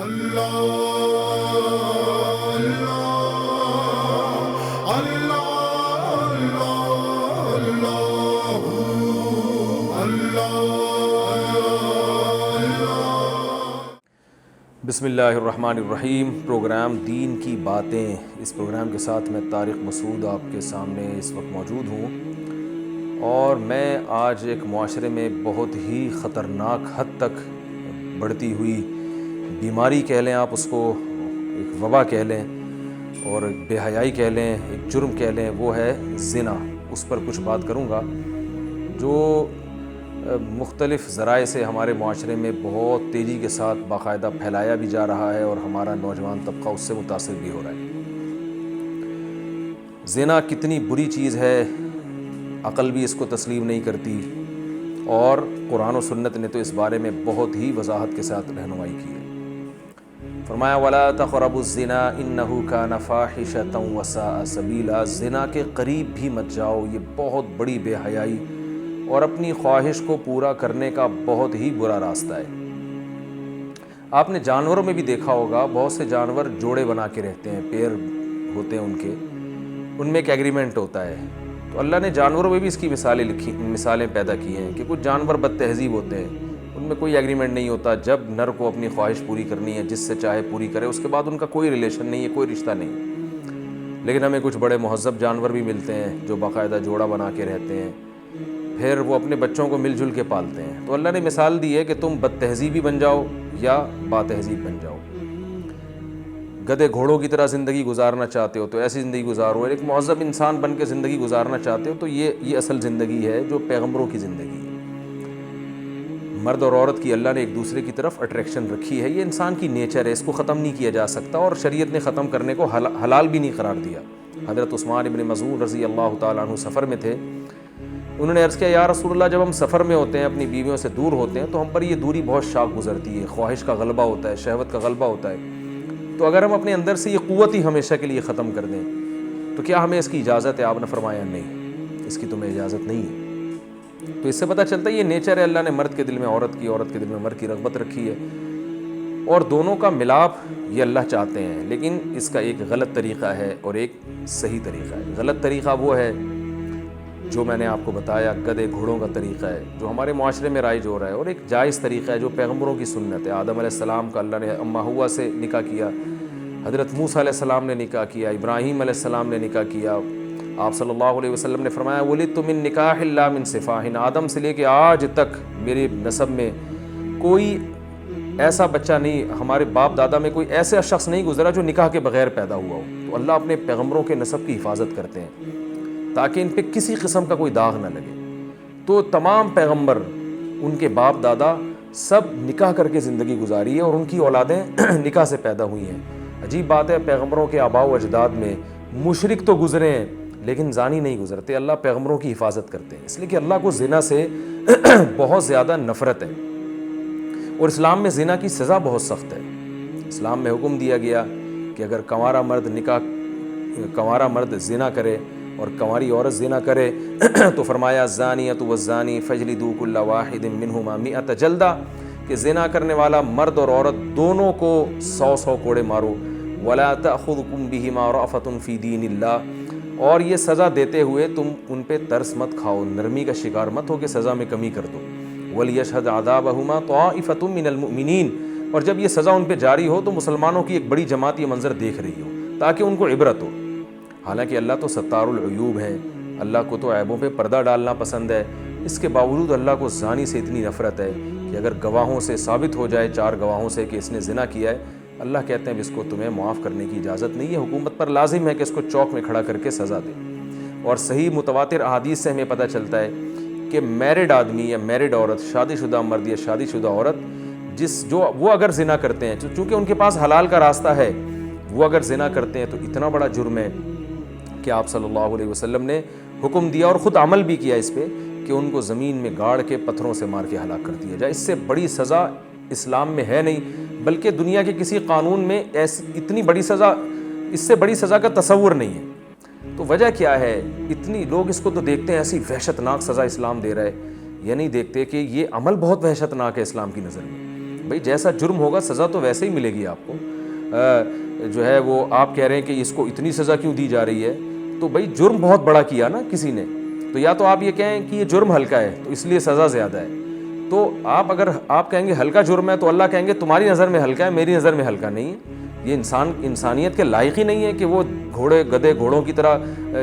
بسم اللہ الرحمن الرحیم۔ پروگرام دین کی باتیں، اس پروگرام کے ساتھ میں طارق مسعود آپ کے سامنے اس وقت موجود ہوں، اور میں آج ایک معاشرے میں بہت ہی خطرناک حد تک بڑھتی ہوئی بیماری کہہ لیں آپ اس کو، ایک وبا کہہ لیں، اور ایک بے حیائی کہہ لیں، ایک جرم کہہ لیں، وہ ہے زنا۔ اس پر کچھ بات کروں گا جو مختلف ذرائع سے ہمارے معاشرے میں بہت تیزی کے ساتھ باقاعدہ پھیلایا بھی جا رہا ہے، اور ہمارا نوجوان طبقہ اس سے متاثر بھی ہو رہا ہے۔ زنا کتنی بری چیز ہے، عقل بھی اس کو تسلیم نہیں کرتی، اور قرآن و سنت نے تو اس بارے میں بہت ہی وضاحت کے ساتھ رہنمائی کی ہے۔ فرمایا وَلَا تَقْرَبُوا الزِّنَا إِنَّهُ كَانَ فَاحِشَةً وَسَاءَ سَبِيلًا، زنا کے قریب بھی مت جاؤ، یہ بہت بڑی بے حیائی اور اپنی خواہش کو پورا کرنے کا بہت ہی برا راستہ ہے۔ آپ نے جانوروں میں بھی دیکھا ہوگا، بہت سے جانور جوڑے بنا کے رہتے ہیں، پیر ہوتے ہیں ان کے، ان میں ایک ایگریمنٹ ہوتا ہے۔ تو اللہ نے جانوروں میں بھی اس کی مثالیں پیدا کی ہیں کہ کچھ جانور بد تہذیب ہوتے ہیں، ان میں کوئی ایگریمنٹ نہیں ہوتا، جب نر کو اپنی خواہش پوری کرنی ہے جس سے چاہے پوری کرے، اس کے بعد ان کا کوئی ریلیشن نہیں ہے، کوئی رشتہ نہیں۔ لیکن ہمیں کچھ بڑے مہذب جانور بھی ملتے ہیں جو باقاعدہ جوڑا بنا کے رہتے ہیں، پھر وہ اپنے بچوں کو مل جل کے پالتے ہیں۔ تو اللہ نے مثال دی ہے کہ تم بد تہذیبی بن جاؤ یا با تہذیب بن جاؤ۔ گدھے گھوڑوں کی طرح زندگی گزارنا چاہتے ہو تو ایسی زندگی گزارو، ایک مہذب انسان بن کے زندگی گزارنا چاہتے ہو تو یہ اصل زندگی ہے جو پیغمبروں کی زندگی ہے۔ مرد اور عورت کی اللہ نے ایک دوسرے کی طرف اٹریکشن رکھی ہے، یہ انسان کی نیچر ہے، اس کو ختم نہیں کیا جا سکتا، اور شریعت نے ختم کرنے کو حلال بھی نہیں قرار دیا۔ حضرت عثمان ابن مظعون رضی اللہ تعالیٰ عنہ سفر میں تھے، انہوں نے عرض کیا یا رسول اللہ، جب ہم سفر میں ہوتے ہیں، اپنی بیویوں سے دور ہوتے ہیں، تو ہم پر یہ دوری بہت شاق گزرتی ہے، خواہش کا غلبہ ہوتا ہے، شہوت کا غلبہ ہوتا ہے، تو اگر ہم اپنے اندر سے یہ قوت ہی ہمیشہ کے لیے ختم کر دیں تو کیا ہمیں اس کی اجازت ہے؟ آپ نے فرمایا نہیں، اس کی تمہیں اجازت نہیں ہے۔ تو اس سے پتہ چلتا ہے یہ نیچر ہے، اللہ نے مرد کے دل میں عورت کی، عورت کے دل میں مرد کی رغبت رکھی ہے، اور دونوں کا ملاپ یہ اللہ چاہتے ہیں، لیکن اس کا ایک غلط طریقہ ہے اور ایک صحیح طریقہ ہے۔ غلط طریقہ وہ ہے جو میں نے آپ کو بتایا، گدھے گھوڑوں کا طریقہ ہے جو ہمارے معاشرے میں رائج ہو رہا ہے، اور ایک جائز طریقہ ہے جو پیغمبروں کی سنت ہے۔ آدم علیہ السلام کا اللہ نے اماں ہوا سے نکاح کیا، حضرت موسیٰ علیہ السلام نے نکاح کیا، ابراہیم علیہ السلام نے نکاح کیا، آپ صلی اللہ علیہ وسلم نے فرمایا وَلِدْتُ مِن نِكَاحٍ لَا مِن صِفَاحٍ، آدم سے لے کے آج تک میرے نسب میں کوئی ایسا بچہ نہیں، ہمارے باپ دادا میں کوئی ایسا شخص نہیں گزرا جو نکاح کے بغیر پیدا ہوا ہو۔ تو اللہ اپنے پیغمبروں کے نسب کی حفاظت کرتے ہیں تاکہ ان پہ کسی قسم کا کوئی داغ نہ لگے۔ تو تمام پیغمبر، ان کے باپ دادا سب نکاح کر کے زندگی گزاری ہے، اور ان کی اولادیں نکاح سے پیدا ہوئی ہیں۔ عجیب بات ہے، پیغمبروں کے آباء و اجداد میں مشرک تو گزرے ہیں لیکن زانی نہیں گزرتے، اللہ پیغمبروں کی حفاظت کرتے ہیں، اس لیے کہ اللہ کو زنا سے بہت زیادہ نفرت ہے، اور اسلام میں زنا کی سزا بہت سخت ہے۔ اسلام میں حکم دیا گیا کہ اگر کنوارا مرد زنا کرے اور کنواری عورت زنا کرے تو فرمایا الزانیۃ والزانی فاجلدوا کل واحد منہما 100 جلدہ، کہ زنا کرنے والا مرد اور عورت دونوں کو 100 کوڑے مارو، ولا تأخذکم بہما رأفۃ فی دین اللہ، اور یہ سزا دیتے ہوئے تم ان پہ ترس مت کھاؤ، نرمی کا شکار مت ہو کہ سزا میں کمی کر دو۔ ولیشہد عذابہما طائفۃ من المؤمنین، اور جب یہ سزا ان پہ جاری ہو تو مسلمانوں کی ایک بڑی جماعت یہ منظر دیکھ رہی ہو تاکہ ان کو عبرت ہو۔ حالانکہ اللہ تو ستار العیوب ہے، اللہ کو تو عیبوں پہ پردہ ڈالنا پسند ہے، اس کے باوجود اللہ کو زانی سے اتنی نفرت ہے کہ اگر گواہوں سے ثابت ہو جائے، 4 گواہوں سے کہ اس نے زنا کیا ہے، اللہ کہتے ہیں اس کو تمہیں معاف کرنے کی اجازت نہیں ہے، حکومت پر لازم ہے کہ اس کو چوک میں کھڑا کر کے سزا دے۔ اور صحیح متواتر احادیث سے ہمیں پتہ چلتا ہے کہ میرڈ آدمی یا میرڈ عورت، شادی شدہ مرد یا شادی شدہ عورت وہ اگر زنا کرتے ہیں، چونکہ ان کے پاس حلال کا راستہ ہے، وہ اگر زنا کرتے ہیں تو اتنا بڑا جرم ہے کہ آپ صلی اللہ علیہ وسلم نے حکم دیا اور خود عمل بھی کیا اس پہ کہ ان کو زمین میں گاڑ کے پتھروں سے مار کے ہلاک کر دیا جائے۔ اس سے بڑی سزا اسلام میں ہے نہیں، بلکہ دنیا کے کسی قانون میں اتنی بڑی سزا، اس سے بڑی سزا کا تصور نہیں ہے۔ تو وجہ کیا ہے؟ اتنی لوگ اس کو تو دیکھتے ہیں ایسی وحشت ناک سزا اسلام دے رہا ہے، یہ نہیں دیکھتے کہ یہ عمل بہت وحشت ناک ہے اسلام کی نظر میں، بھئی جیسا جرم ہوگا سزا تو ویسے ہی ملے گی آپ کو. جو ہے وہ آپ کہہ رہے ہیں کہ اس کو اتنی سزا کیوں دی جا رہی ہے, تو بھئی جرم بہت بڑا کیا نا کسی نے, تو یا تو آپ یہ کہیں کہ یہ جرم ہلکا ہے تو اس لیے سزا زیادہ ہے. تو اگر آپ کہیں گے ہلکا جرم ہے تو اللہ کہیں گے تمہاری نظر میں ہلکا ہے, میری نظر میں ہلکا نہیں ہے. یہ انسانیت کے لائق ہی نہیں ہے کہ وہ گدھے گھوڑوں کی طرح,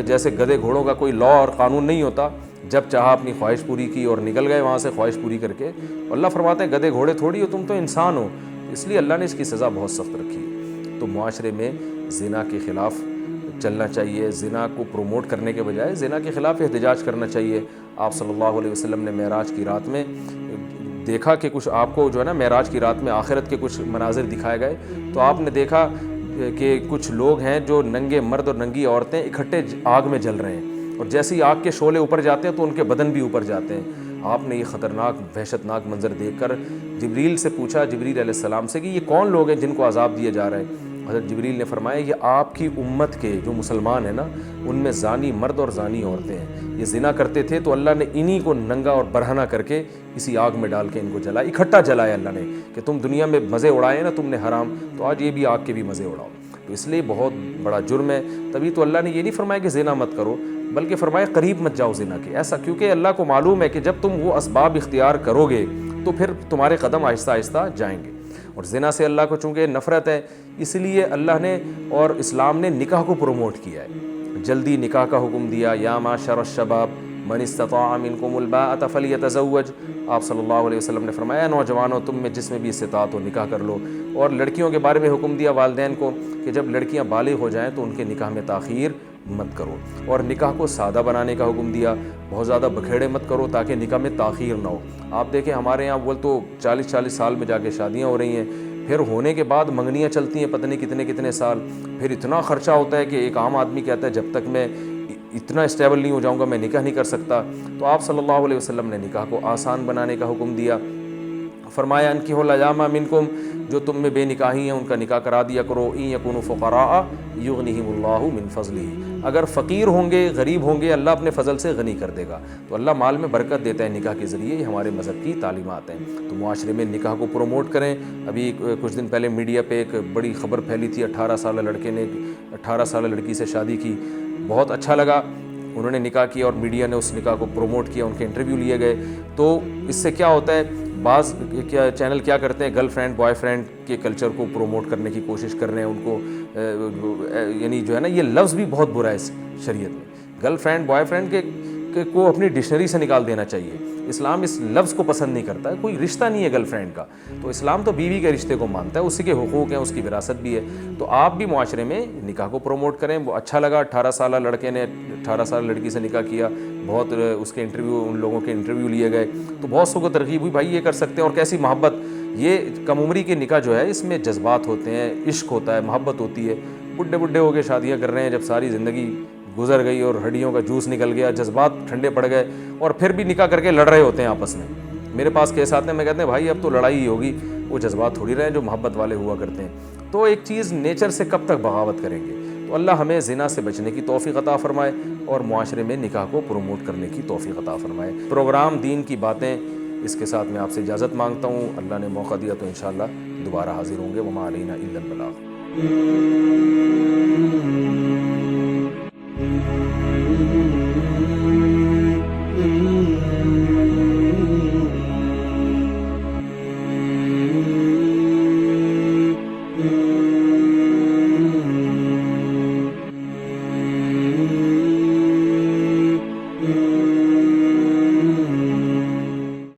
جیسے گدھے گھوڑوں کا کوئی لا اور قانون نہیں ہوتا, جب چاہا اپنی خواہش پوری کی اور نکل گئے وہاں سے خواہش پوری کر کے. اللہ فرماتے ہیں گدھے گھوڑے تھوڑی ہو, تم تو انسان ہو. اس لیے اللہ نے اس کی سزا بہت سخت رکھی ہے. تو معاشرے میں زنا کے خلاف چلنا چاہیے, زنا کو پروموٹ کرنے کے بجائے زنا کے خلاف احتجاج کرنا چاہیے. آپ صلی اللہ علیہ وسلم نے معراج کی رات میں دیکھا کہ کچھ آپ کو جو ہے نا معراج کی رات میں آخرت کے کچھ مناظر دکھائے گئے, تو آپ نے دیکھا کہ کچھ لوگ ہیں جو ننگے مرد اور ننگی عورتیں اکٹھے آگ میں جل رہے ہیں, اور جیسے ہی آگ کے شعلے اوپر جاتے ہیں تو ان کے بدن بھی اوپر جاتے ہیں. آپ نے یہ خطرناک وحشت ناک منظر دیکھ کر جبریل سے پوچھا, جبریل علیہ السلام سے, کہ یہ کون لوگ ہیں جن کو عذاب دیا جا رہا ہے؟ حضرت جبریل نے فرمایا یہ آپ کی امت کے جو مسلمان ہیں نا, ان میں زانی مرد اور زانی عورتیں ہیں. یہ زنا کرتے تھے تو اللہ نے انہی کو ننگا اور برہنہ کر کے اسی آگ میں ڈال کے ان کو جلایا, اکٹھا جلایا اللہ نے, کہ تم دنیا میں مزے اڑائے نا تم نے حرام, تو آج یہ بھی آگ کے بھی مزے اڑاؤ. تو اس لیے بہت بڑا جرم ہے. تبھی تو اللہ نے یہ نہیں فرمایا کہ زنا مت کرو, بلکہ فرمایا قریب مت جاؤ زنا کے. ایسا کیونکہ اللہ کو معلوم ہے کہ جب تم وہ اسباب اختیار کرو گے تو پھر تمہارے قدم آہستہ آہستہ جائیں گے. اور زنا سے اللہ کو چونکہ نفرت ہے, اس لیے اللہ نے اور اسلام نے نکاح کو پروموٹ کیا ہے, جلدی نکاح کا حکم دیا. یا معشر الشباب من استطاع منکم الباءۃ فلیتزوج. آپ صلی اللہ علیہ وسلم نے فرمایا نوجوانوں تم میں جس میں بھی استطاعت ہو نکاح کر لو. اور لڑکیوں کے بارے میں حکم دیا والدین کو کہ جب لڑکیاں بالغ ہو جائیں تو ان کے نکاح میں تاخیر مت کرو. اور نکاح کو سادہ بنانے کا حکم دیا, بہت زیادہ بکھیڑے مت کرو تاکہ نکاح میں تاخیر نہ ہو. آپ دیکھیں ہمارے یہاں بول تو 40 سال میں جا کے شادیاں ہو رہی ہیں, پھر ہونے کے بعد منگنیاں چلتی ہیں پتہ نہیں کتنے سال, پھر اتنا خرچہ ہوتا ہے کہ ایک عام آدمی کہتا ہے جب تک میں اتنا اسٹیبل نہیں ہو جاؤں گا میں نکاح نہیں کر سکتا. تو آپ صلی اللہ علیہ وسلم نے نکاح کو آسان بنانے کا حکم دیا. فرمایا انکحوا الایام منکم, جو تم میں بے نکاحی ہیں ان کا نکاح کرا دیا کرو. ان یکونوا فقراء یغنیہم اللہ من فضلہ, اگر فقیر ہوں گے غریب ہوں گے اللہ اپنے فضل سے غنی کر دے گا. تو اللہ مال میں برکت دیتا ہے نکاح کے ذریعے, یہ ہمارے مذہب کی تعلیمات ہیں. تو معاشرے میں نکاح کو پروموٹ کریں. ابھی کچھ دن پہلے میڈیا پہ ایک بڑی خبر پھیلی تھی, 18 سالہ لڑکے نے 18 سالہ لڑکی سے شادی کی. بہت اچھا لگا, انہوں نے نکاح کیا اور میڈیا نے اس نکاح کو پروموٹ کیا, ان کے انٹرویو لیے گئے. تو اس سے کیا ہوتا ہے, بعض چینل کیا کرتے ہیں گرل فرینڈ بوائے فرینڈ کے کلچر کو پروموٹ کرنے کی کوشش کر رہے ہیں. ان کو یعنی جو ہے نا یہ لفظ بھی بہت برا ہے اس شریعت میں. گرل فرینڈ بوائے فرینڈ کو اپنی ڈکشنری سے نکال دینا چاہیے. اسلام اس لفظ کو پسند نہیں کرتا ہے, کوئی رشتہ نہیں ہے گرل فرینڈ کا. تو اسلام تو بیوی کے رشتے کو مانتا ہے, اسی کے حقوق ہیں, اس کی وراثت بھی ہے. تو آپ بھی معاشرے میں نکاح کو پروموٹ کریں. وہ اچھا لگا 18 سالہ لڑکے نے 18 سالہ لڑکی سے نکاح کیا, بہت اس کے انٹرویو ان لوگوں کے انٹرویو لیے گئے. تو بہت سو کو ترغیب ہوئی بھائی یہ کر سکتے ہیں. اور کیسی محبت, یہ کم عمری کے نکاح جو ہے اس میں جذبات ہوتے ہیں, عشق ہوتا ہے, محبت ہوتی ہے. بڈھے ہو کے شادیاں کر رہے ہیں, جب ساری زندگی گزر گئی اور ہڈیوں کا جوس نکل گیا, جذبات ٹھنڈے پڑ گئے, اور پھر بھی نکاح کر کے لڑ رہے ہوتے ہیں آپس میں. میرے پاس کیس آتے ہیں, میں کہتے ہیں بھائی اب تو لڑائی ہی ہوگی, وہ جذبات تھوڑی رہے جو محبت والے ہوا کرتے ہیں. تو ایک چیز نیچر سے کب تک بغاوت کریں گے. تو اللہ ہمیں زنا سے بچنے کی توفیق عطا فرمائے اور معاشرے میں نکاح کو پروموٹ کرنے کی توفیق عطا فرمائے. پروگرام دین کی باتیں اس کے ساتھ میں آپ سے اجازت مانگتا ہوں. اللہ نے موقع دیا تو انشاءاللہ دوبارہ حاضر ہوں گے. وما علینا الا البلاغ.